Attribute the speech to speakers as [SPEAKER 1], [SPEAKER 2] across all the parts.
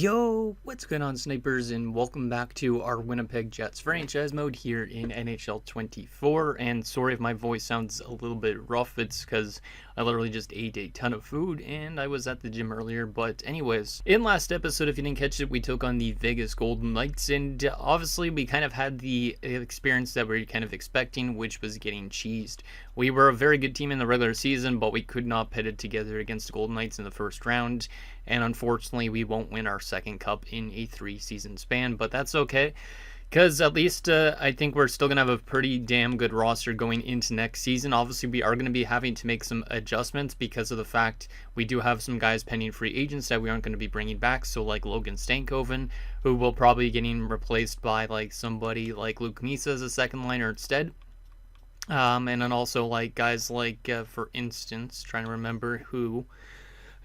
[SPEAKER 1] Yo, what's going on, snipers, and welcome back to our Winnipeg Jets franchise mode here in NHL 24. And sorry if my voice sounds a little bit rough, it's because I literally just ate a ton of food and I was at the gym earlier. But anyways, in last episode, if you didn't catch it, we took on the Vegas Golden Knights, and obviously we kind of had the experience that we were kind of expecting, which was getting cheesed. We were a very good team in the regular season, but we could not pit it together against the Golden Knights in the first round. And unfortunately, we won't win our second cup in a 3-season span, but that's okay, because at least I think we're still going to have a pretty damn good roster going into next season. Obviously, we are going to be having to make some adjustments because of the fact we do have some guys pending free agents that we aren't going to be bringing back. So like Logan Stankoven, who will probably be getting replaced by like somebody like Luke Misa as a second liner instead. And then also like guys like, for instance, trying to remember who...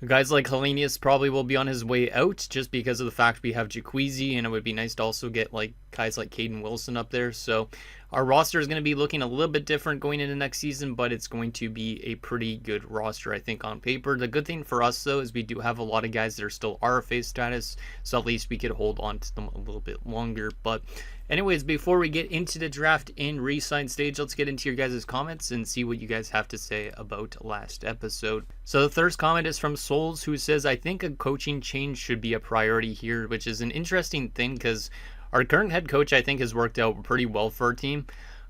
[SPEAKER 1] Guys like Hellenius probably will be on his way out just because of the fact we have Jaqueezi, and it would be nice to also get like guys like Caden Wilson up there. So our roster is going to be looking a little bit different going into next season, but it's going to be a pretty good roster, I think, on paper. The good thing for us, though, is we do have a lot of guys that are still RFA status, so at least we could hold on to them a little bit longer. But anyways, before we get into the draft and Resign stage, let's get into your guys' comments and see what you guys have to say about last episode. So the first comment is from Souls, who says, I think a coaching change should be a priority here, which is an interesting thing because our current head coach, I think, has worked out pretty well for our team.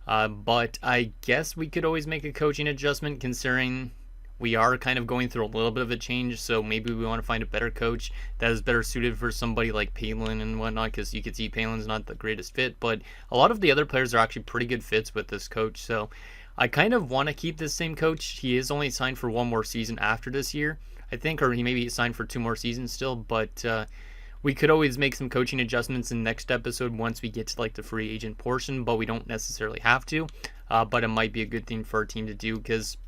[SPEAKER 1] But I guess we could always make a coaching adjustment considering we are kind of going through a little bit of a change, so maybe we want to find a better coach that is better suited for somebody like Palin and whatnot, because you could see Palin's not the greatest fit, but a lot of the other players are actually pretty good fits with this coach, so I kind of want to keep this same coach. He is only signed for one more season after this year, I think, or he maybe signed for 2 more seasons still, but we could always make some coaching adjustments in the next episode once we get to like the free agent portion, but we don't necessarily have to, but it might be a good thing for our team to do, because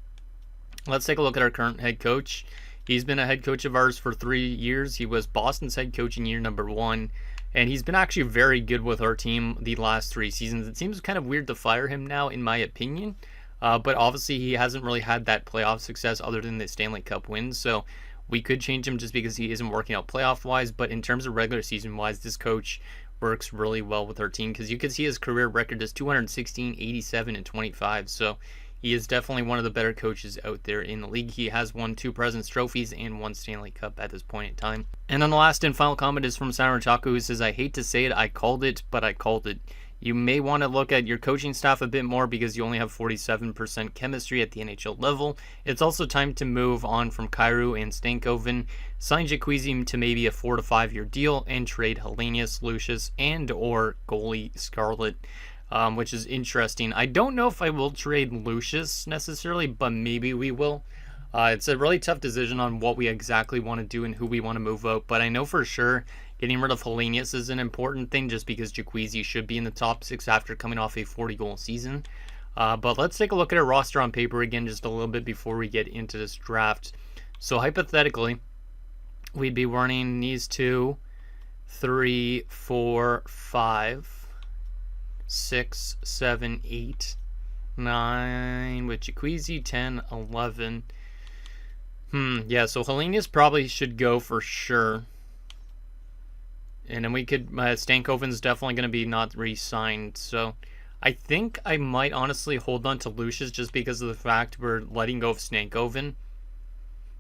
[SPEAKER 1] let's take a look at our current head coach. He's been a head coach of ours for 3 years. He was Boston's head coach in year number 1, and he's been actually very good with our team the last 3 seasons. It seems kind of weird to fire him now, in my opinion, but obviously he hasn't really had that playoff success other than the Stanley Cup wins, so we could change him just because he isn't working out playoff-wise, but in terms of regular season-wise, this coach works really well with our team, because you can see his career record is 216, 87, and 25, so he is definitely one of the better coaches out there in the league. He has won 2 President's Trophies and 1 Stanley Cup at this point in time. And then the last and final comment is from Sanarachaku, who says, I hate to say it, I called it, but I called it. You may want to look at your coaching staff a bit more because you only have 47% chemistry at the NHL level. It's also time to move on from Kyrou and Stankoven, sign Jaqueezi to maybe a 4 to 5 year deal, and trade Hellenius, Lucius, and or goalie Scarlett. Which is interesting. I don't know if I will trade Lucius necessarily, but maybe we will. It's a really tough decision on what we exactly want to do and who we want to move out, but I know for sure getting rid of Hellenius is an important thing just because Jaqueezi should be in the top 6 after coming off a 40-goal season. But let's take a look at our roster on paper again just a little bit before we get into this draft. So hypothetically, we'd be running these 2, 3, 4, 5... 6, 7, 8, 9 with Jaqueezi, 10, 11. Yeah, so Hellenius probably should go for sure. And then we could, Stankoven's definitely going to be not re-signed. So I think I might honestly hold on to Lucius just because of the fact we're letting go of Stankoven.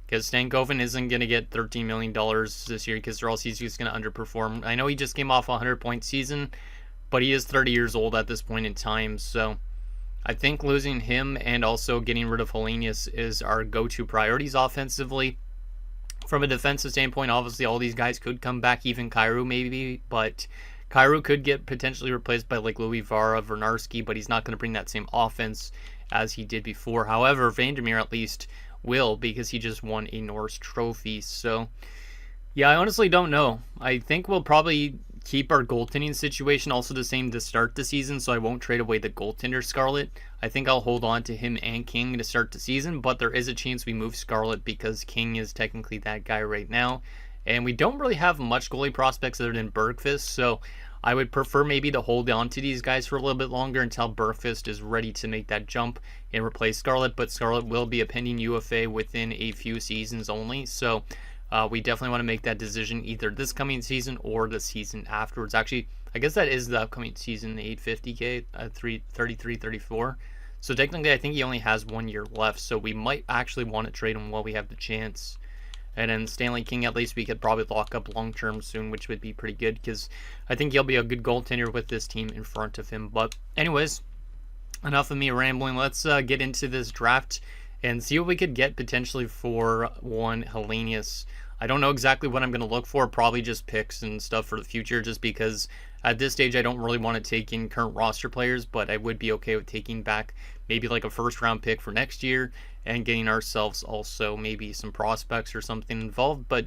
[SPEAKER 1] Because Stankoven isn't going to get $13 million this year because or else he's just going to underperform. I know he just came off a 100-point season, but he is 30 years old at this point in time, so I think losing him and also getting rid of Hellenius is our go-to priorities offensively. From a defensive standpoint, obviously all these guys could come back, even Kyrou maybe, but Kyrou could get potentially replaced by like Louis Vara, Vernarski, but he's not going to bring that same offense as he did before. However, Vandermeer at least will because he just won a Norris Trophy, so yeah, I honestly don't know. I think we'll probably keep our goaltending situation also the same to start the season, so I won't trade away the goaltender Scarlett. I think I'll hold on to him and King to start the season, but there is a chance we move Scarlett because King is technically that guy right now, and we don't really have much goalie prospects other than Bergqvist, so I would prefer maybe to hold on to these guys for a little bit longer until Bergqvist is ready to make that jump and replace Scarlett, but Scarlett will be a pending UFA within a few seasons only, so We definitely want to make that decision either this coming season or the season afterwards. Actually, I guess that is the upcoming season, the 850K, 333, 34. So technically, I think he only has 1 year left. So we might actually want to trade him while we have the chance. And then Stanley King, at least we could probably lock up long term soon, which would be pretty good because I think he'll be a good goaltender with this team in front of him. But anyways, enough of me rambling. Let's get into this draft and see what we could get potentially for one Hellenius. I don't know exactly what I'm going to look for, probably just picks and stuff for the future, just because at this stage I don't really want to take in current roster players, but I would be okay with taking back maybe like a first round pick for next year and getting ourselves also maybe some prospects or something involved, but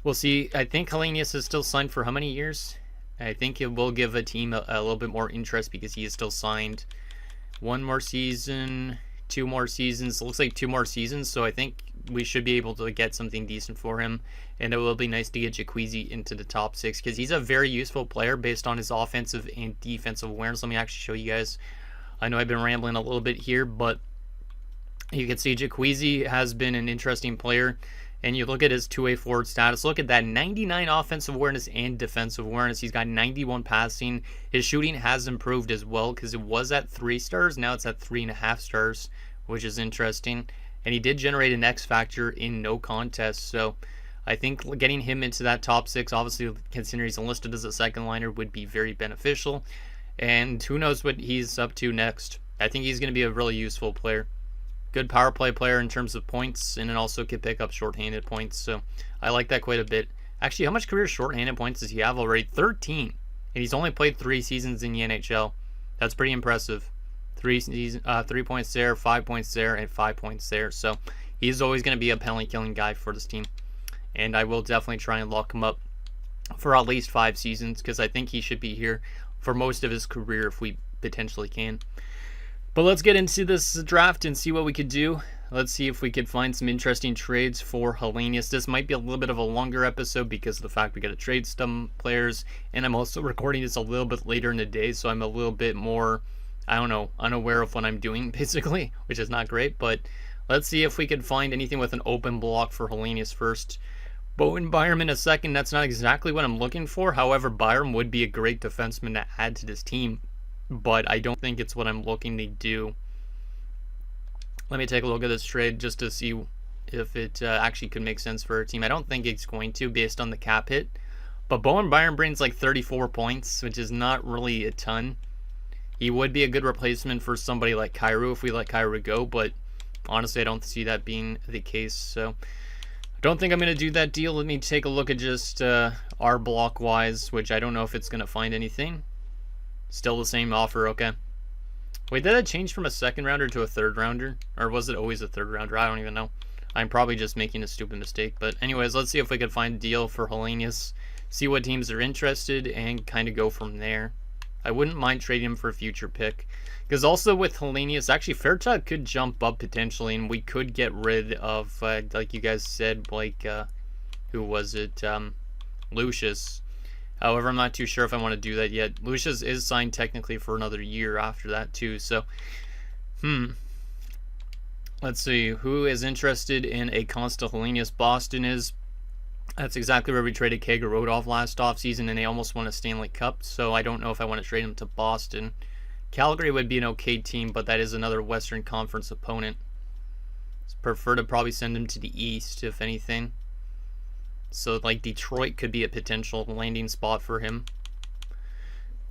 [SPEAKER 1] we'll see. I think Hellenius is still signed for how many years? I think it will give a team a little bit more interest because he is still signed 1 more season, 2 more seasons. It looks like 2 more seasons, so I think we should be able to get something decent for him, and it will be nice to get Jacuzzi into the top 6 because he's a very useful player based on his offensive and defensive awareness. Let me actually show you guys. I know I've been rambling a little bit here, but you can see Jacuzzi has been an interesting player, and you look at his 2-way forward status. Look at that, 99 offensive awareness and defensive awareness. He's got 91 passing. His shooting has improved as well because it was at 3 stars. Now it's at 3.5 stars, which is interesting. And he did generate an X factor in no contest. So I think getting him into that top 6, obviously considering he's enlisted as a second liner, would be very beneficial. And who knows what he's up to next. I think he's going to be a really useful player. Good power play player in terms of points, and then also could pick up shorthanded points. So I like that quite a bit. Actually, how much career shorthanded points does he have already? 13. And he's only played 3 seasons in the NHL. That's pretty impressive. 3 points there, 5 points there, and 5 points there. So he's always going to be a penalty killing guy for this team. And I will definitely try and lock him up for at least 5 seasons because I think he should be here for most of his career if we potentially can. But let's get into this draft and see what we could do. Let's see if we could find some interesting trades for Hellenius. This might be a little bit of a longer episode because of the fact we got to trade some players, and I'm also recording this a little bit later in the day, so I'm a little bit more, I don't know, unaware of what I'm doing, basically, which is not great. But let's see if we could find anything with an open block for Hellenius first. Bowen Byram in a second. That's not exactly what I'm looking for. However, Byram would be a great defenseman to add to this team, but I don't think it's what I'm looking to do. Let me take a look at this trade just to see if it actually could make sense for our team. I don't think it's going to based on the cap hit, but Bowen Byram brings like 34 points, which is not really a ton. He would be a good replacement for somebody like Kyrou if we let Kyrou go, but honestly I don't see that being the case. So I don't think I'm going to do that deal. Let me take a look at just our block wise, which I don't know if it's going to find anything. Still the same offer, okay. Wait, did that change from a second rounder to a third rounder? Or was it always a third rounder? I don't even know. I'm probably just making a stupid mistake. But anyways, let's see if we can find a deal for Hellenius. See what teams are interested and kind of go from there. I wouldn't mind trading him for a future pick. Because also with Hellenius, actually Fairchild could jump up potentially. And we could get rid of, like you guys said, like, who was it? Lucius. However, I'm not too sure if I want to do that yet. Lucius is signed technically for another year after that too. So, let's see. Who is interested in a Constant Hellenius? Boston is. That's exactly where we traded Kagerodov last offseason, and they almost won a Stanley Cup. So I don't know if I want to trade him to Boston. Calgary would be an okay team, but that is another Western Conference opponent. Prefer to probably send him to the East, if anything. So, like, Detroit could be a potential landing spot for him.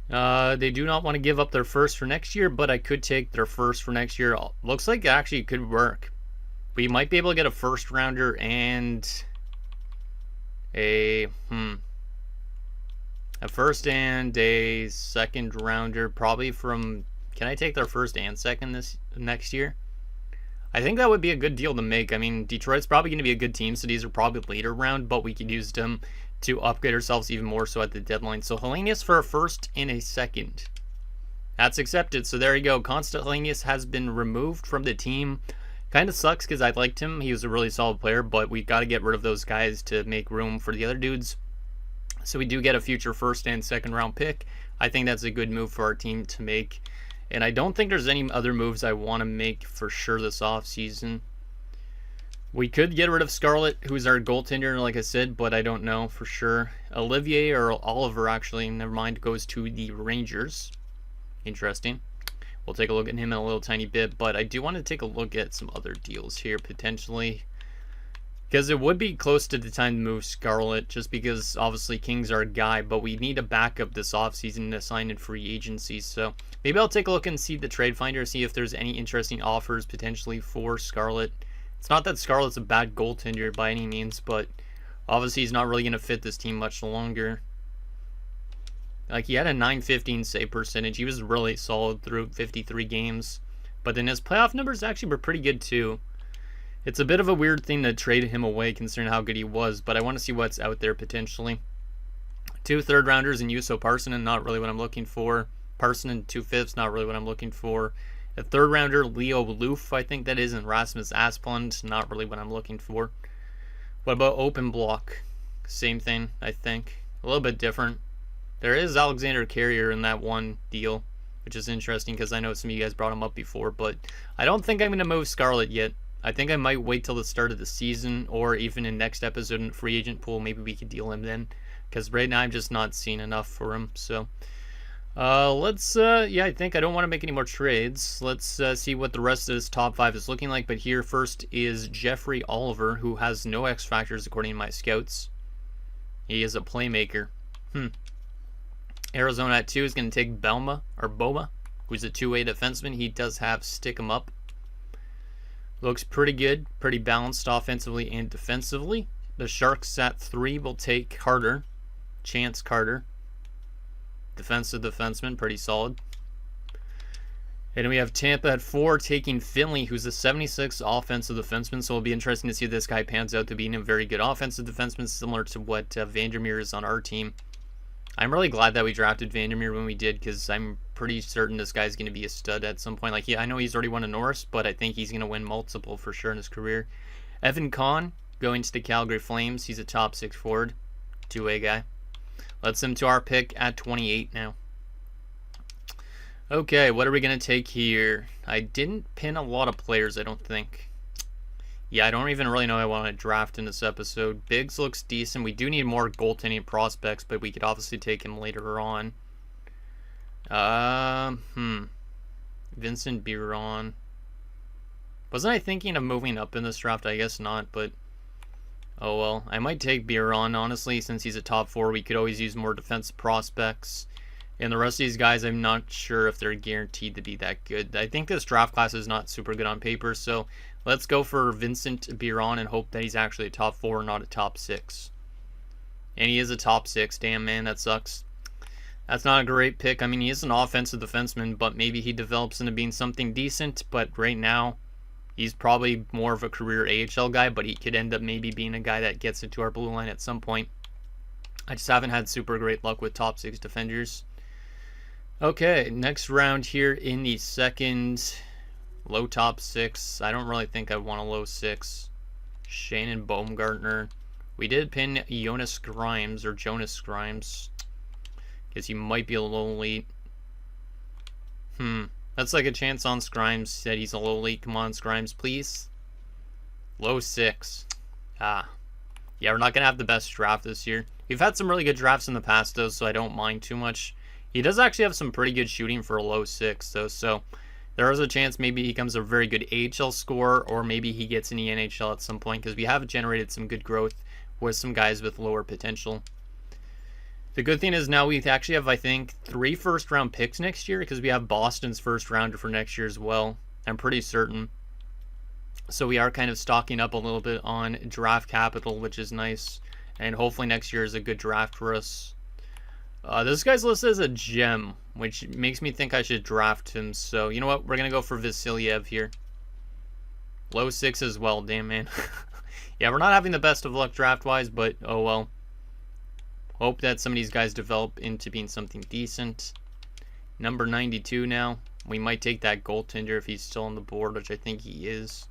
[SPEAKER 1] They do not want to give up their first for next year, but I could take their first for next year. Looks like it actually could work. We might be able to get a first rounder and a first and a second rounder, probably from. Can I take their first and second this next year? I think that would be a good deal to make. I mean, Detroit's probably going to be a good team, so these are probably later round, but we could use them to upgrade ourselves even more so at the deadline. So Hellenius for a first and a second. That's accepted. So there you go. Constant Hellenius has been removed from the team. Kind of sucks because I liked him. He was a really solid player, but we got to get rid of those guys to make room for the other dudes. So we do get a future first and second round pick. I think that's a good move for our team to make. And I don't think there's any other moves I want to make for sure this offseason. We could get rid of Scarlett, who's our goaltender, like I said, but I don't know for sure. Olivier or Oliver, actually, never mind, goes to the Rangers. Interesting. We'll take a look at him in a little tiny bit, but I do want to take a look at some other deals here, potentially. Because it would be close to the time to move Scarlett, just because obviously King's our guy, but we need a backup this offseason to sign in free agency. So maybe I'll take a look and see the trade finder, see if there's any interesting offers potentially for Scarlett. It's not that Scarlett's a bad goaltender by any means, but obviously he's not really going to fit this team much longer. Like, he had a .915 save percentage. He was really solid through 53 games. But then his playoff numbers actually were pretty good too. It's a bit of a weird thing to trade him away considering how good he was, but I want to see what's out there potentially. 2 third-rounders in Juuso Parssinen, not really what I'm looking for. Parssinen 2 fifths, not really what I'm looking for. A third-rounder, Leo Loof, I think that is, and Rasmus Asplund, not really what I'm looking for. What about Open Block? Same thing, I think. A little bit different. There is Alexander Carrier in that one deal, which is interesting because I know some of you guys brought him up before, but I don't think I'm going to move Scarlett yet. I think I might wait till the start of the season, or even in next episode in the free agent pool, maybe we could deal him then, because right now I'm just not seeing enough for him. So yeah, I think I don't want to make any more trades. Let's see what the rest of this top 5 is looking like. But here first is Jeffrey Oliver, who has no X factors according to my scouts. He is a playmaker. Arizona at 2 is going to take Boma, who's a two-way defenseman. He does have stick 'em up. Looks pretty good, pretty balanced offensively and defensively. The Sharks at 3 will take Carter, Chance Carter. Defensive defenseman, pretty solid. And we have Tampa at 4 taking Finley, who's a 76 offensive defenseman. So it'll be interesting to see if this guy pans out to being a very good offensive defenseman, similar to what Vandermeer is on our team. I'm really glad that we drafted Vandermeer when we did, because I'm pretty certain this guy's going to be a stud at some point. Like, yeah, I know he's already won a Norris, but I think he's going to win multiple for sure in his career. Evan Kahn going to the Calgary Flames. He's a top 6 forward, two-way guy. Let's him to our pick at 28 now. Okay, what are we going to take here? I didn't pin a lot of players, I don't think. Yeah, I don't even really know I want to draft in this episode. Biggs looks decent. We do need more goaltending prospects, but we could obviously take him later on. Vincent Biron. Wasn't I thinking of moving up in this draft? I guess not, but oh well. I might take Biron, honestly, since he's a top 4. We could always use more defensive prospects. And the rest of these guys, I'm not sure if they're guaranteed to be that good. I think this draft class is not super good on paper, so let's go for Vincent Biron and hope that he's actually a top 4, not a top 6. And he is a top 6. Damn, man, that sucks. That's not a great pick. I mean, he is an offensive defenseman, but maybe he develops into being something decent. But right now, he's probably more of a career AHL guy, but he could end up maybe being a guy that gets into our blue line at some point. I just haven't had super great luck with top 6 defenders. Okay, next round here in the second, low top 6. I don't really think I want a low 6. Shannon Baumgartner. We did pin Jonas Grimes, because he might be a low elite. That's like a chance on Grimes. Said he's a low elite. Come on, Grimes, please. Low 6. Yeah, we're not going to have the best draft this year. We've had some really good drafts in the past, though, so I don't mind too much. He does actually have some pretty good shooting for a low 6, though, so there is a chance maybe he becomes a very good AHL scorer, or maybe he gets in the NHL at some point, because we have generated some good growth with some guys with lower potential. The good thing is now we actually have, I think, 3 first-round picks next year, because we have Boston's first rounder for next year as well. I'm pretty certain. So we are kind of stocking up a little bit on draft capital, which is nice, and hopefully next year is a good draft for us. This guy's listed as a gem, which makes me think I should draft him. So, you know what? We're going to go for Vasilyev here. Low 6 as well. Damn, man. Yeah, we're not having the best of luck draft-wise, but oh well. Hope that some of these guys develop into being something decent. Number 92 now. We might take that goaltender if he's still on the board, which I think he is.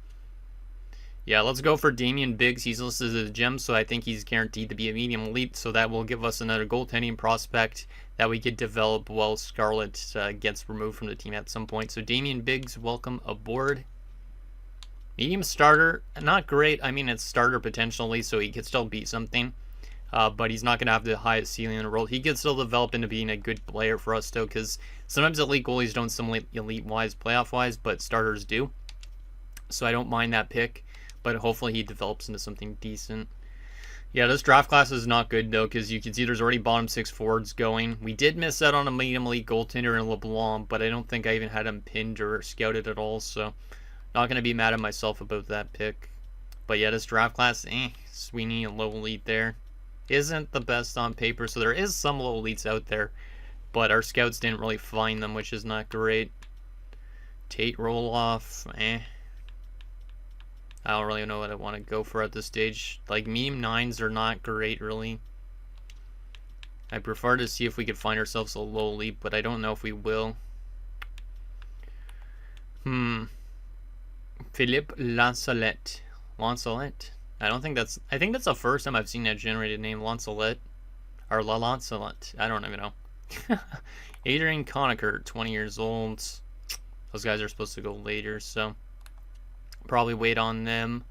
[SPEAKER 1] Yeah, let's go for Damian Biggs. He's listed as a gem, so I think he's guaranteed to be a medium elite, so that will give us another goaltending prospect that we could develop while Scarlett gets removed from the team at some point. So Damian Biggs, welcome aboard. Medium starter, not great. I mean, it's starter potentially, so he could still beat something. But he's not going to have the highest ceiling in the world. He could still develop into being a good player for us, though, because sometimes elite goalies don't simulate elite-wise, playoff-wise, but starters do. So I don't mind that pick, but hopefully he develops into something decent. Yeah, this draft class is not good, though, because you can see there's already bottom 6 forwards going. We did miss out on a medium elite goaltender in LeBlanc, but I don't think I even had him pinned or scouted at all, so not going to be mad at myself about that pick. But yeah, this draft class, Sweeney and low elite there. Isn't the best on paper, so there is some low elites out there, but our scouts didn't really find them, which is not great. Tate Roloff, I don't really know what I want to go for at this stage. Like, medium 9s are not great, really. I prefer to see if we could find ourselves a low elite, but I don't know if we will. Philippe Lancelot. I think that's the first time I've seen that generated name, Lancelot. Or La Lancelot. I don't even know. Adrian Conacher, 20 years old. Those guys are supposed to go later, so probably wait on them.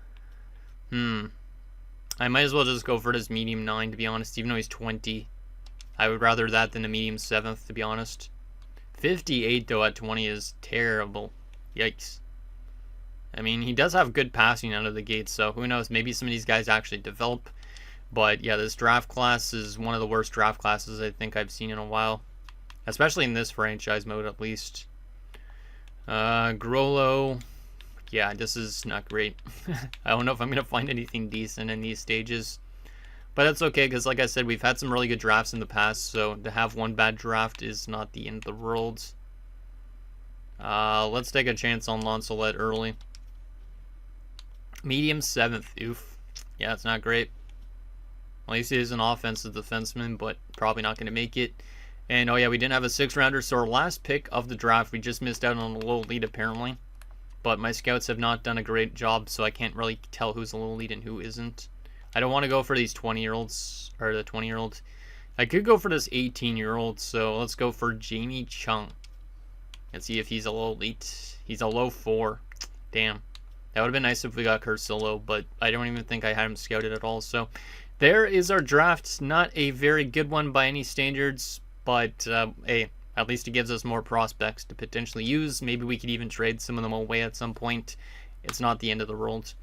[SPEAKER 1] I might as well just go for this medium 9, to be honest, even though he's 20. I would rather that than a medium 7th, to be honest. 58, though, at 20 is terrible. Yikes. I mean, he does have good passing out of the gate, so who knows, maybe some of these guys actually develop. But yeah, this draft class is one of the worst draft classes I think I've seen in a while. Especially in this franchise mode, at least. Grollo. Yeah, this is not great. I don't know if I'm going to find anything decent in these stages. But that's okay, because like I said, we've had some really good drafts in the past, so to have one bad draft is not the end of the world. Let's take a chance on Lancelot early. Medium 7th. Oof. Yeah, it's not great. At least he is an offensive defenseman, but probably not going to make it. And oh yeah, we didn't have a 6th-rounder, so our last pick of the draft, we just missed out on a low lead apparently. But my scouts have not done a great job, so I can't really tell who's a low lead and who isn't. I don't want to go for these 20-year-olds, or the 20-year-old. I could go for this 18-year-old, so let's go for Jamie Chung. Let's see if he's a low elite. He's a low 4. Damn. That would have been nice if we got Cursillo, but I don't even think I had him scouted at all. So there is our draft. Not a very good one by any standards, but hey, at least it gives us more prospects to potentially use. Maybe we could even trade some of them away at some point. It's not the end of the world.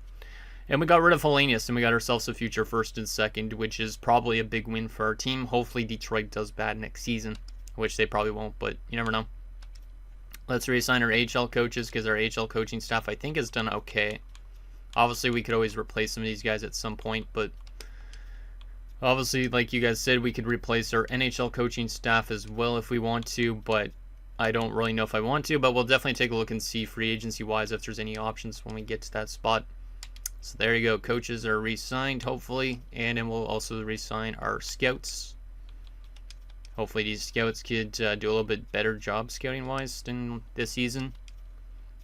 [SPEAKER 1] And we got rid of Hellenius, and we got ourselves a future 1st and 2nd, which is probably a big win for our team. Hopefully Detroit does bad next season, which they probably won't, but you never know. Let's reassign our AHL coaches, because our AHL coaching staff, I think, has done okay. Obviously, we could always replace some of these guys at some point, but obviously, like you guys said, we could replace our NHL coaching staff as well if we want to, but I don't really know if I want to, but we'll definitely take a look and see free agency-wise if there's any options when we get to that spot. So there you go. Coaches are re-signed, hopefully, and then we'll also re-sign our scouts. Hopefully these scouts could do a little bit better job scouting-wise than this season.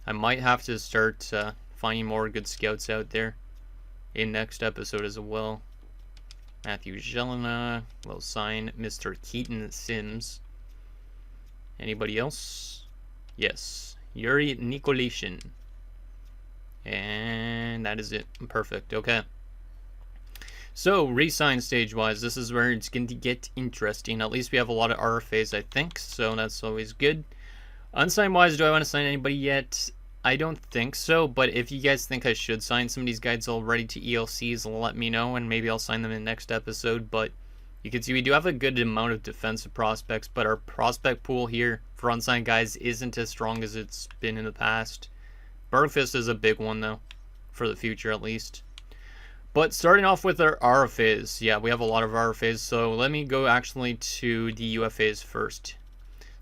[SPEAKER 1] I might have to start finding more good scouts out there in next episode as well. Matthew Jelena will sign Mr. Keaton Sims. Anybody else? Yes. Yuri Nikolishin. And that is it. Perfect. Okay. So, re-sign stage-wise, this is where it's going to get interesting. At least we have a lot of RFAs, I think, so that's always good. Unsigned-wise, do I want to sign anybody yet? I don't think so, but if you guys think I should sign some of these guys already to ELCs, let me know, and maybe I'll sign them in the next episode. But you can see we do have a good amount of defensive prospects, but our prospect pool here for unsigned guys isn't as strong as it's been in the past. Bergfist is a big one, though, for the future at least. But starting off with our RFAs, yeah, we have a lot of RFAs, so let me go actually to the UFAs first.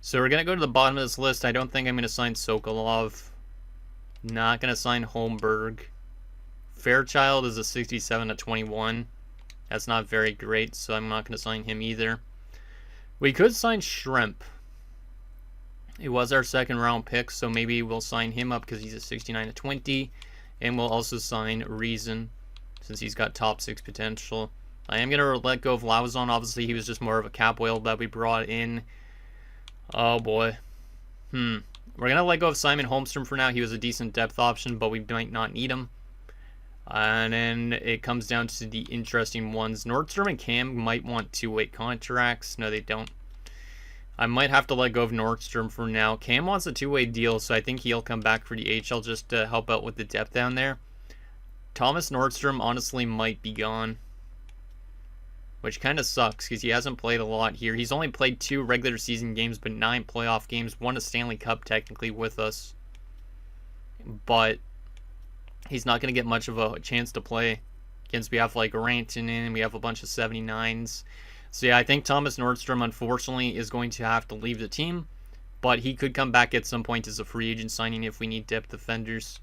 [SPEAKER 1] So we're going to go to the bottom of this list. I don't think I'm going to sign Sokolov. Not going to sign Holmberg. Fairchild is a 67/21. That's not very great, so I'm not going to sign him either. We could sign Shrimp. It was our 2nd round pick, so maybe we'll sign him up because he's a 69/20. And we'll also sign Reason, since he's got top 6 potential. I am going to let go of Lauzon. Obviously, he was just more of a cap whale that we brought in. Oh, boy. We're going to let go of Simon Holmstrom for now. He was a decent depth option, but we might not need him. And then it comes down to the interesting ones. Nordstrom and Cam might want two-way contracts. No, they don't. I might have to let go of Nordstrom for now. Cam wants a two-way deal, so I think he'll come back for the AHL just to help out with the depth down there. Thomas Nordstrom honestly might be gone, which kind of sucks because he hasn't played a lot here. He's only played 2 regular season games, but 9 playoff games, won a Stanley Cup technically with us. But he's not going to get much of a chance to play against, we have like Rantanen, we have a bunch of 79s. So yeah, I think Thomas Nordstrom, unfortunately, is going to have to leave the team, but he could come back at some point as a free agent signing if we need depth defenders.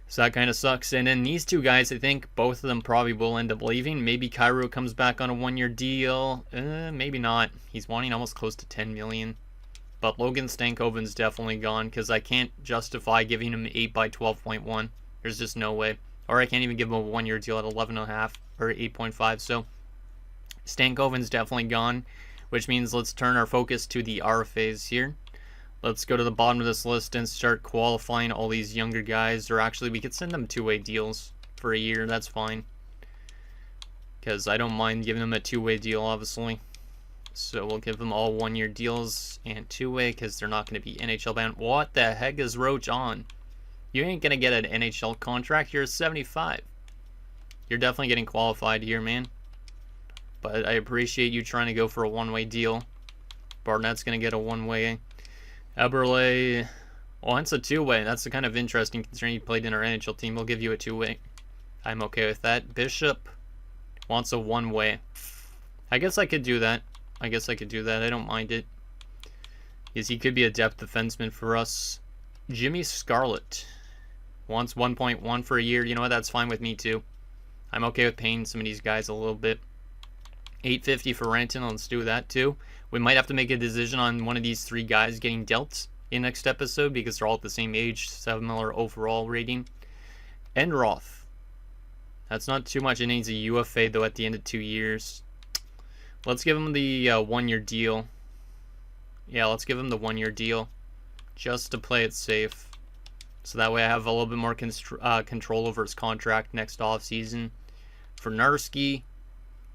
[SPEAKER 1] So that kind of sucks. And then these 2 guys, I think both of them probably will end up leaving. Maybe Cairo comes back on a 1-year deal. Maybe not. He's wanting almost close to $10 million. But Logan Stankoven's definitely gone because I can't justify giving him 8 by 12.1. There's just no way. Or I can't even give him a 1-year deal at 11.5 or 8.5. So Stankoven's definitely gone, which means let's turn our focus to the RFAs here. Let's go to the bottom of this list and start qualifying all these younger guys. Or actually, we could send them 2-way deals for a year. That's fine. Because I don't mind giving them a 2-way deal, obviously. So we'll give them all 1-year deals and 2-way because they're not going to be NHL bound. What the heck is Roach on? You ain't going to get an NHL contract. You're a 75. You're definitely getting qualified here, man. But I appreciate you trying to go for a 1-way deal. Barnett's going to get a 1-way. Eberle, well, it's a 2-way. That's kind of interesting considering he played in our NHL team. We'll give you a 2-way. I'm okay with that. Bishop wants a 1-way. I guess I could do that. I don't mind it. Because he could be a depth defenseman for us. Jimmy Scarlett wants 1.1 for a year. You know what? That's fine with me too. I'm okay with paying some of these guys a little bit. $850 for Rantanen. Let's do that too. We might have to make a decision on one of these 3 guys getting dealt in next episode because they're all at the same age, similar overall rating. Enroth. That's not too much, and he's a UFA though at the end of 2 years. Let's give him the 1-year deal. Yeah, let's give him the 1-year deal just to play it safe. So that way I have a little bit more control over his contract next offseason. For Narski,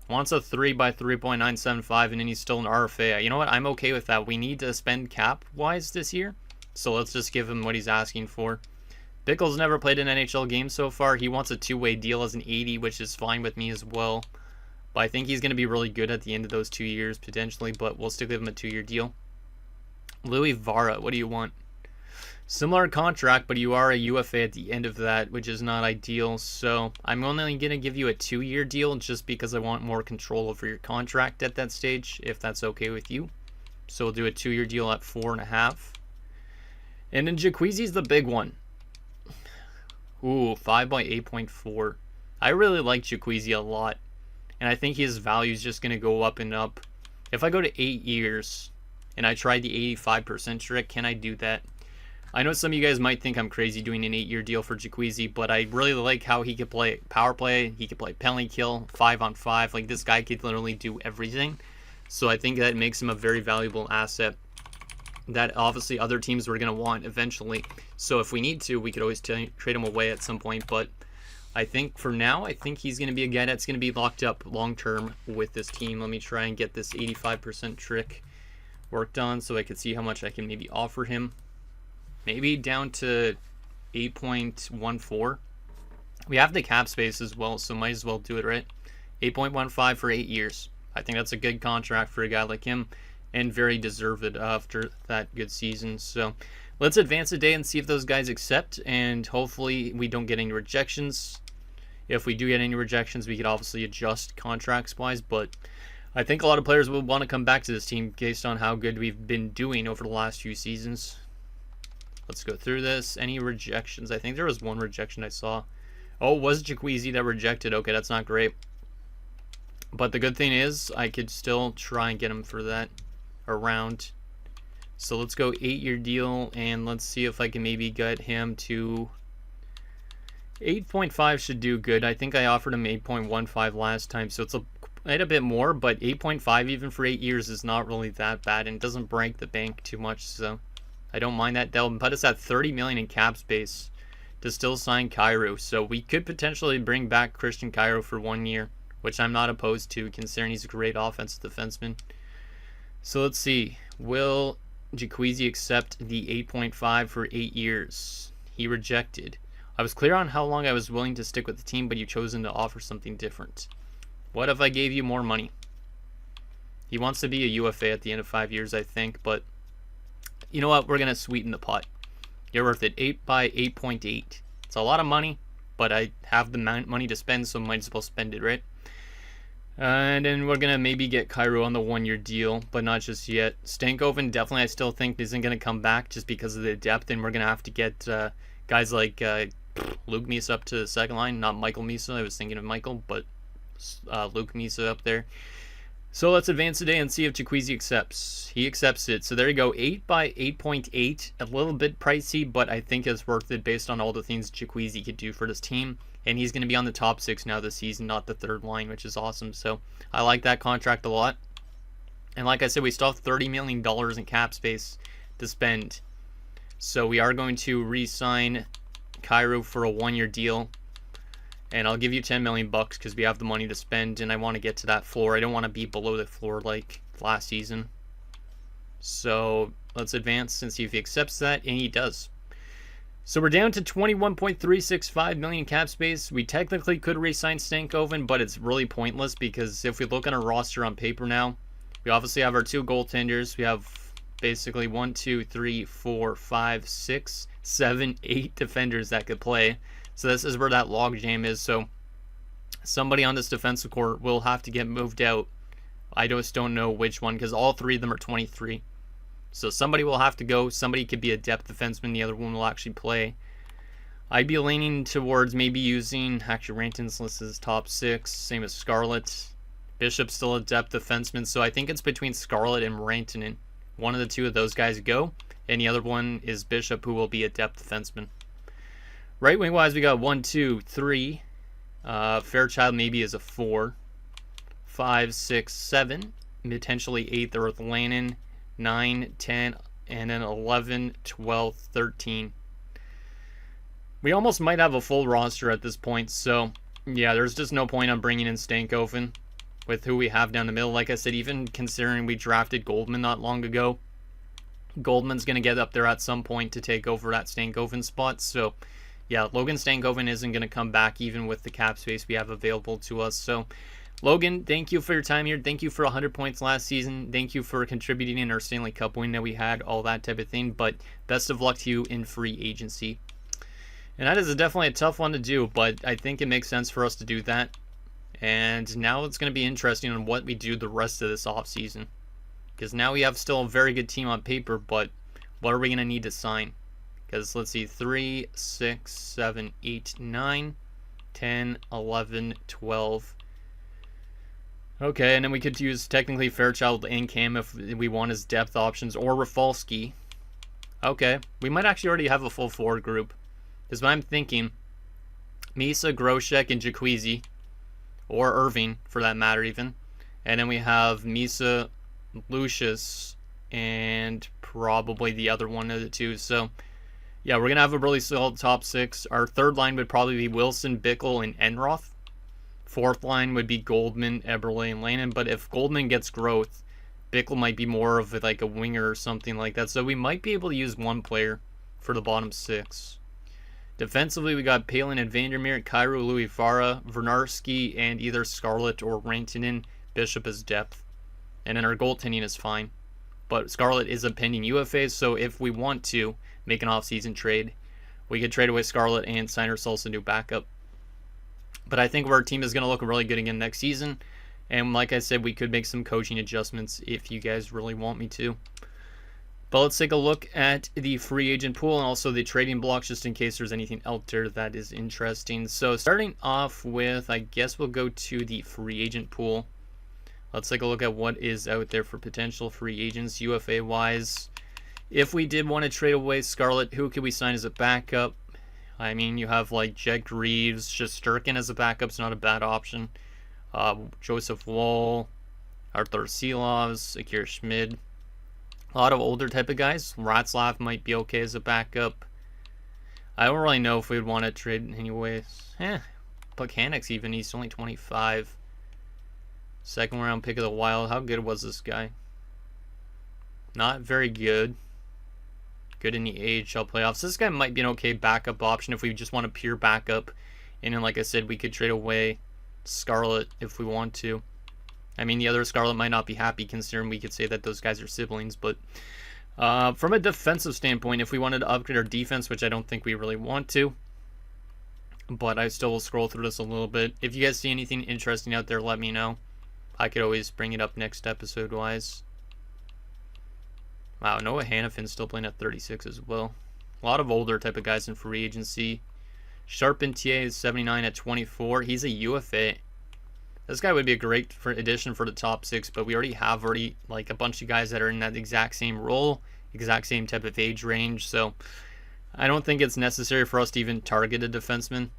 [SPEAKER 1] wants a 3 by 3.975, and then he's still an RFA. You know what? I'm okay with that. We need to spend cap-wise this year, so let's just give him what he's asking for. Bickle's never played an NHL game so far. He wants a 2-way deal as an 80, which is fine with me as well. But I think he's going to be really good at the end of those 2 years, potentially, but we'll still give him a 2-year deal. Louis Vara, what do you want? Similar contract, but you are a UFA at the end of that, which is not ideal. So I'm only going to give you a 2-year deal just because I want more control over your contract at that stage, if that's okay with you. So we'll do a 2-year deal at 4.5. And then Jacquezi's the big one. Ooh, 5 by 8.4. I really like Jacquezi a lot. And I think his value is just going to go up and up. If I go to 8 years and I try the 85% trick, can I do that? I know some of you guys might think I'm crazy doing an 8-year deal for Jacquezi, but I really like how he could play power play, he could play penalty kill, 5-on-5. Like, this guy could literally do everything. So I think that makes him a very valuable asset that obviously other teams were going to want eventually. So if we need to, we could always trade him away at some point. But I think for now, I think he's going to be a guy that's going to be locked up long-term with this team. Let me try and get this 85% trick worked on so I can see how much I can maybe offer him. Maybe down to 8.14. We have the cap space as well, so might as well do it, right? 8.15 for 8 years. I think that's a good contract for a guy like him, and very deserved after that good season. So let's advance a day and see if those guys accept, and hopefully we don't get any rejections. If we do get any rejections, we could obviously adjust contracts-wise, but I think a lot of players will want to come back to this team based on how good we've been doing over the last few seasons. Let's go through this. Any rejections? I think there was one rejection I saw. Oh, it was Jacquezi that rejected. Okay, that's not great. But the good thing is I could still try and get him for that around. So let's go 8-year deal, and let's see if I can maybe get him to 8.5 should do good. I think I offered him 8.15 last time, so it's quite a bit more, but 8.5 even for 8 years is not really that bad, and it doesn't break the bank too much, so I don't mind that. They'll put us at 30 million in cap space to still sign Cairo. So we could potentially bring back Christian Cairo for 1 year, which I'm not opposed to considering he's a great offensive defenseman. So let's see. Will Jacuzzi accept the 8.5 for 8 years? He rejected. I was clear on how long I was willing to stick with the team, but you've chosen to offer something different. What if I gave you more money? He wants to be a UFA at the end of 5 years, I think, but you know what? We're going to sweeten the pot. You're worth it. 8 by 8.8. It's a lot of money, but I have the money to spend, so might as well spend it, right? And then we're going to maybe get Cairo on the 1 year deal, but not just yet. Stankoven definitely I still think isn't going to come back just because of the depth, and we're going to have to get guys like Luke Misa up to the second line. Not Michael Misa. I was thinking of Michael, but Luke Misa up there. So let's advance today and see if Jacuzzi accepts. He accepts it. So there you go. 8 by 8.8. A little bit pricey, but I think it's worth it based on all the things Jacuzzi could do for this team. And he's going to be on the top 6 now this season, not the third line, which is awesome. So I like that contract a lot. And like I said, we still have $30 million in cap space to spend. So we are going to re-sign Cairo for a 1 year deal. And I'll give you 10 million bucks because we have the money to spend, and I want to get to that floor. I don't want to be below the floor like last season. So let's advance and see if he accepts that, and he does. So we're down to 21.365 million cap space. We technically could re-sign Stankoven, but it's really pointless because if we look at our roster on paper now, we obviously have our 2 goaltenders. We have basically 1, 2, 3, 4, 5, 6, 7, 8 defenders that could play. So this is where that log jam is. So somebody on this defensive core will have to get moved out. I just don't know which one because all 3 of them are 23. So somebody will have to go. Somebody could be a depth defenseman. The other one will actually play. I'd be leaning towards maybe using, actually Ranton's list is top 6. Same as Scarlett. Bishop's still a depth defenseman. So I think it's between Scarlett and Rantanen. One of the 2 of those guys go. And the other one is Bishop, who will be a depth defenseman. Right wing wise, we got 1, 2, 3. Fairchild maybe is a 4. 5, 6, 7. Potentially 8 there with Lannon. 9, 10, and then 11, 12, 13. We almost might have a full roster at this point, so yeah, there's just no point on bringing in Stankoven with who we have down the middle. Like I said, even considering we drafted Goldman not long ago, Goldman's going to get up there at some point to take over that Stankoven spot, so yeah, Logan Stankoven isn't going to come back even with the cap space we have available to us. So, Logan, thank you for your time here. Thank you for 100 points last season. Thank you for contributing in our Stanley Cup win that we had, all that type of thing. But best of luck to you in free agency. And that is definitely a tough one to do, but I think it makes sense for us to do that. And now it's going to be interesting on what we do the rest of this offseason. Because now we have still a very good team on paper, but what are we going to need to sign? Because let's see, 3, 6, 7, 8, 9, 10, 11, 12. Okay, and then we could use technically Fairchild and Cam if we want as depth options, or Rafalski. Okay, we might actually already have a full forward group. Because I'm thinking Misa, Groshek, and Jacuzzi, or Irving for that matter even. And then we have Misa, Lucius, and probably the other one of the 2. So yeah, we're going to have a really solid top 6. Our third line would probably be Wilson, Bickle, and Enroth. Fourth line would be Goldman, Eberle, and Lannon. But if Goldman gets growth, Bickle might be more of like a winger or something like that. So we might be able to use one player for the bottom 6. Defensively, we got Palin and Vandermeer, Cairo, Louis Farah, Vernarski, and either Scarlett or Rantanen. Bishop is depth. And then our goaltending is fine. But Scarlett is a pending UFA, so if we want to make an off-season trade, we could trade away Scarlett and sign ourselves a new backup. But I think our team is going to look really good again next season. And like I said, we could make some coaching adjustments if you guys really want me to. But let's take a look at the free agent pool and also the trading blocks just in case there's anything out there that is interesting. So starting off with, I guess we'll go to the free agent pool. Let's take a look at what is out there for potential free agents UFA-wise. If we did want to trade away Scarlett, who could we sign as a backup? I mean, you have like Jake Reeves, Shesterkin as a backup's not a bad option. Joseph Woll, Arthur Silovs, Akir Schmid. A lot of older type of guys. Ratzlaff might be okay as a backup. I don't really know if we would want to trade anyways. Buchanix even, he's only 25. Second round pick of the Wild. How good was this guy? Not very good. Good in the AHL playoffs. This guy might be an okay backup option if we just want a pure backup. And then, like I said, we could trade away Scarlett if we want to. I mean, the other Scarlett might not be happy considering we could say that those guys are siblings. But from a defensive standpoint, if we wanted to upgrade our defense, which I don't think we really want to, but I still will scroll through this a little bit. If you guys see anything interesting out there, let me know. I could always bring it up next episode-wise. Wow, Noah Hannafin's still playing at 36 as well. A lot of older type of guys in free agency. Charpentier is 79 at 24. He's a UFA. This guy would be a great addition for the top 6, but we already have like a bunch of guys that are in that exact same role, exact same type of age range, so I don't think it's necessary for us to even target a defenseman.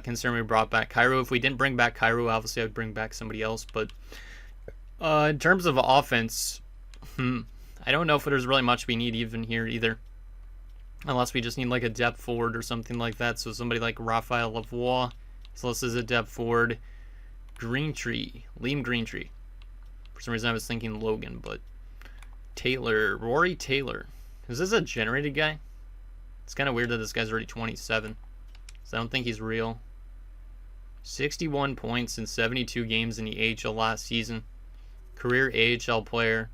[SPEAKER 1] Considering we brought back Cairo. If we didn't bring back Cairo, obviously I would bring back somebody else, but in terms of offense, I don't know if there's really much we need even here either. Unless we just need like a depth forward or something like that. So somebody like Raphael Lavoie. So this is a depth forward. Liam Greentree. For some reason I was thinking Logan, but Rory Taylor. Is this a generated guy? It's kind of weird that this guy's already 27. So I don't think he's real. 61 points in 72 games in the AHL last season. Career AHL player.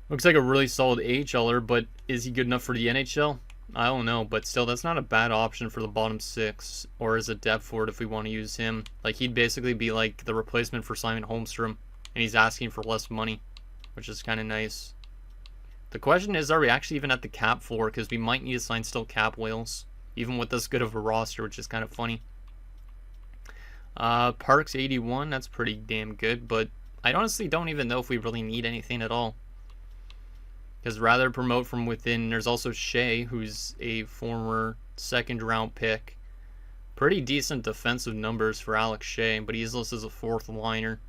[SPEAKER 1] Looks like a really solid AHLer, but is he good enough for the NHL? I don't know, but still, that's not a bad option for the bottom 6, or as a depth forward if we want to use him. Like, he'd basically be like the replacement for Simon Holmstrom, and he's asking for less money, which is kind of nice. The question is, are we actually even at the cap floor? Because we might need to sign still cap whales, even with this good of a roster, which is kind of funny. Parks 81, that's pretty damn good, but I honestly don't even know if we really need anything at all. Because rather promote from within, there's also Shea, who's a former second round pick. Pretty decent defensive numbers for Alex Shea, but he's listed as a 4th liner.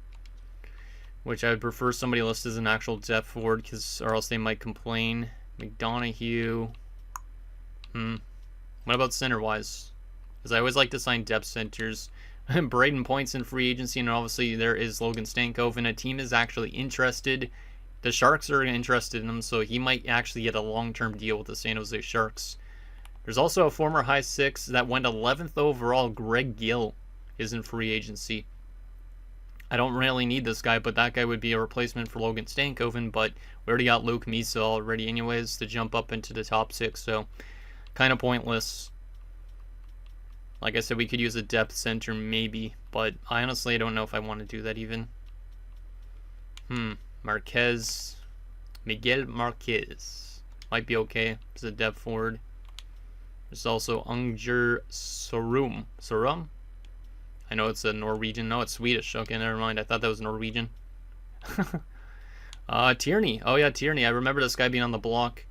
[SPEAKER 1] Which I would prefer somebody listed as an actual depth forward, or else they might complain. McDonough. What about center-wise? Because I always like to sign depth centers. Braden Point's in free agency, and obviously there is Logan Stankoven, and a team is actually interested. The Sharks are interested in him, so he might actually get a long-term deal with the San Jose Sharks. There's also a former high 6 that went 11th overall. Greg Gill is in free agency. I don't really need this guy, but that guy would be a replacement for Logan Stankoven, but we already got Luke Misa already anyways to jump up into the top 6, so kind of pointless. Like I said, we could use a depth center maybe, but I honestly don't know if I want to do that even. Miguel Marquez might be okay as a depth forward. There's also Unger Sorum. I know it's a Norwegian. No, it's Swedish. Okay, never mind. I thought that was Norwegian. Tierney. Oh yeah, Tierney. I remember this guy being on the block.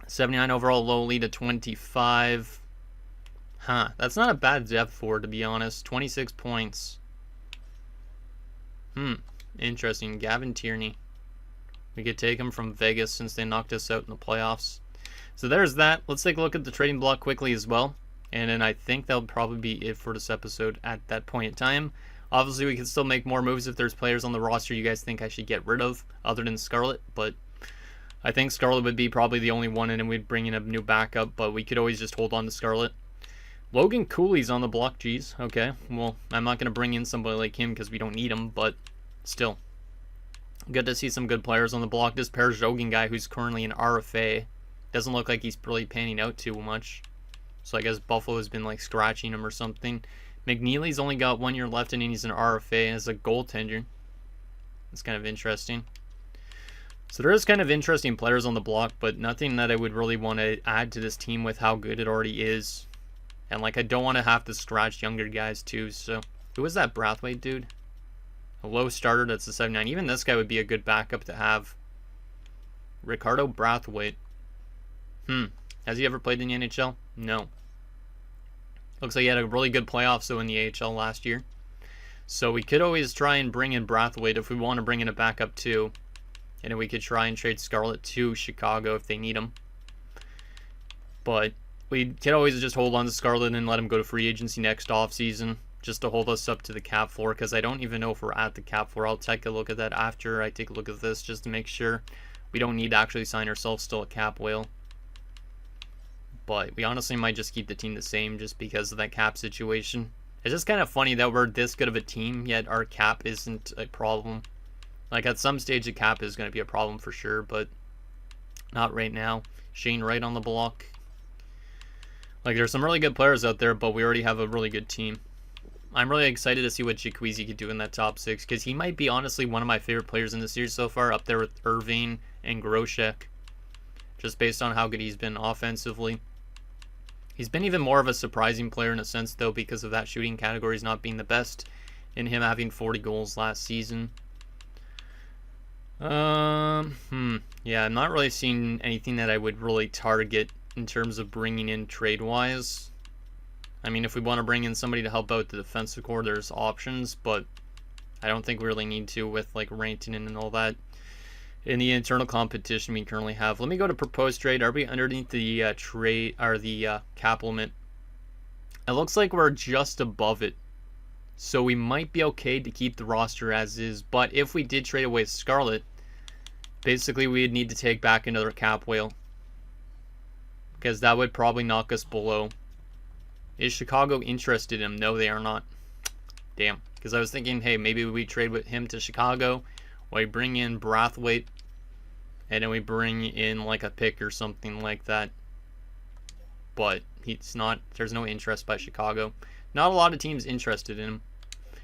[SPEAKER 1] 79 overall, low lead to 25. That's not a bad depth forward, to be honest. 26 points. Interesting. Gavin Tierney. We could take him from Vegas since they knocked us out in the playoffs. So there's that. Let's take a look at the trading block quickly as well. And then I think that'll probably be it for this episode at that point in time. Obviously, we can still make more moves if there's players on the roster you guys think I should get rid of, other than Scarlett. But I think Scarlett would be probably the only one, and then we'd bring in a new backup. But we could always just hold on to Scarlett. Logan Cooley's on the block. Geez, okay. Well, I'm not going to bring in somebody like him because we don't need him, but still. Good to see some good players on the block. This Perjogin guy, who's currently an RFA, doesn't look like he's really panning out too much. So I guess Buffalo's been like scratching him or something. McNeely's only got 1 year left and he's an RFA and is a goaltender. It's kind of interesting. So there is kind of interesting players on the block, but nothing that I would really want to add to this team with how good it already is. And like I don't want to have to scratch younger guys too. So who was that Brathwaite dude? A low starter that's a 79. Even this guy would be a good backup to have. Ricardo Brathwaite. Has he ever played in the NHL? No. Looks like he had a really good playoff in the AHL last year. So we could always try and bring in Brathwaite if we want to bring in a backup too. And then we could try and trade Scarlett to Chicago if they need him. But we can always just hold on to Scarlett and let him go to free agency next offseason, just to hold us up to the cap floor, because I don't even know if we're at the cap floor. I'll take a look at that after I take a look at this, just to make sure we don't need to actually sign ourselves still a cap whale. But we honestly might just keep the team the same just because of that cap situation. It's just kind of funny that we're this good of a team, yet our cap isn't a problem. Like, at some stage, the cap is going to be a problem for sure, but not right now. Shane Wright on the block. Like, there's some really good players out there, but we already have a really good team. I'm really excited to see what Jaquezie could do in that top 6, because he might be, honestly, one of my favorite players in the series so far, up there with Irving and Groshek, just based on how good he's been offensively. He's been even more of a surprising player in a sense, though, because of that shooting categories not being the best, and him having 40 goals last season. Yeah, I'm not really seeing anything that I would really target in terms of bringing in trade-wise. I mean, if we want to bring in somebody to help out the defensive core, there's options, but I don't think we really need to with, like, Rantanen and all that. In the internal competition we currently have. Let me go to proposed trade. Are we underneath the trade or the cap limit? It looks like we're just above it. So we might be okay to keep the roster as is, but if we did trade away Scarlett, basically we'd need to take back another cap whale, because that would probably knock us below. Is Chicago interested in him? No, they are not. Damn. Because I was thinking, hey, maybe we trade with him to Chicago, we bring in Brathwaite, and then we bring in like a pick or something like that. But he's not. There's no interest by Chicago. Not a lot of teams interested in him.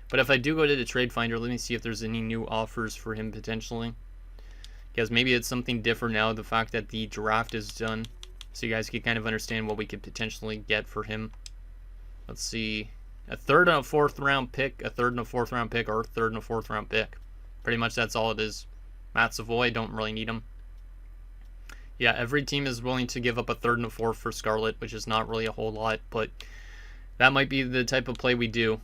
[SPEAKER 1] But if I do go to the trade finder, let me see if there's any new offers for him potentially. Because maybe it's something different now, the fact that the draft is done. So you guys can kind of understand what we could potentially get for him. Let's see. A third and a fourth round pick, a third and a fourth round pick, or a third and a fourth round pick. Pretty much that's all it is. Matt Savoy, don't really need him. Yeah, every team is willing to give up a third and a fourth for Scarlett, which is not really a whole lot, but that might be the type of play we do.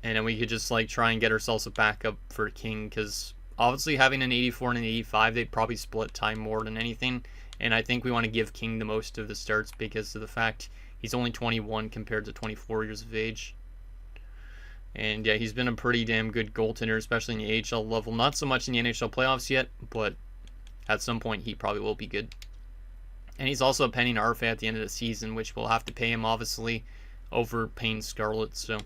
[SPEAKER 1] And then we could just like try and get ourselves a backup for King, because obviously having an 84 and an 85, they'd probably split time more than anything. And I think we want to give King the most of the starts because of the fact he's only 21 compared to 24 years of age. And yeah, he's been a pretty damn good goaltender, especially in the AHL level. Not so much in the NHL playoffs yet, but at some point he probably will be good. And he's also a pending RFA at the end of the season, which we'll have to pay him, obviously, over paying Scarlett. So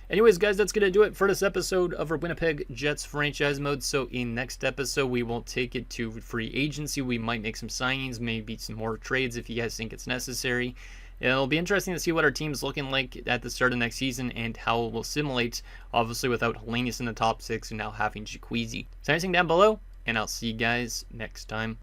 [SPEAKER 1] anyways, guys, that's going to do it for this episode of our Winnipeg Jets franchise mode. So in next episode, we will take it to free agency. We might make some signings, maybe some more trades if you guys think it's necessary. It'll be interesting to see what our team's looking like at the start of next season and how it will simulate, obviously, without Hellenius in the top 6 and now having Jaquezie. So anything down below, and I'll see you guys next time.